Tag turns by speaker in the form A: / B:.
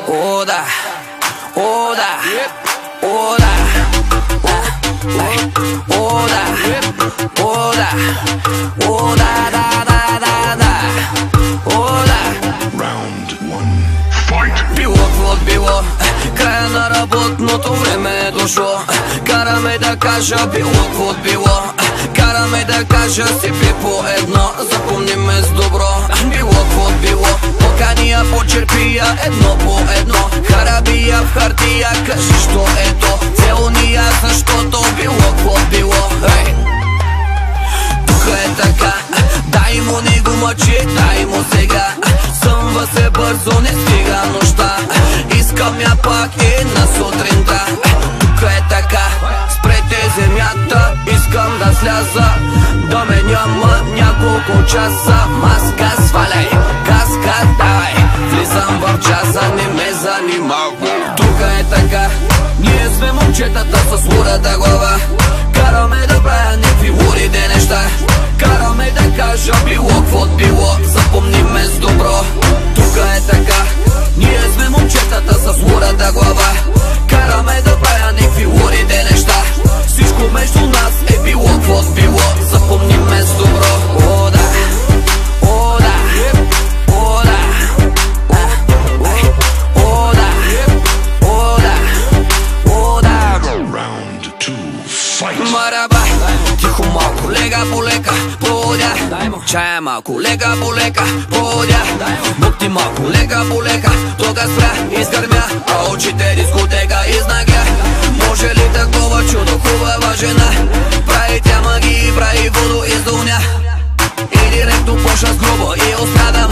A: О, да, о, да, о, да, о, да, о, да, о, да, да, да, да, да, о, да. Било какво било, края на работното време е дошло. Караме да кажа било какво било, караме да кажа си пи по едно. Запомни ме с добро, било какво било. Покания по черпия едно по едно, харабия в хартия, кажи що е то. Целуния защото било какво било. Тук е така, дай му не го мъчи, дай му сега. Съмва се бързо, не стига нощта, искам я пак и на сутринта. Тук е така, спрете земята, искам да сляза, да ме няма няколко часа. Маска сваляй, каска давай, влизам в часа, не ме занимава. Тук е така, ние сме момчетата с лудата глава, караме да правя някакви лудите неща, караме да кажа било какво било, запомни ме с добро. Тук е така, ние сме момчетата с лудата глава, караме да правя някакви лудите неща, всичко между нас е било какво било, запомни ме с добро. О, да, о, да, о, да, о, да, о, да, о, да. Мараба, тихо малко, лека по лека, подя. Чая малко, лека по лека, подя. Букти малко, лека по лека, тога спря, изгърмя, а очите дискотека изнагя. Може ли такова чудо, хубава жена, прави тя магии, прави водо из доня, и директно почна с грубо и остана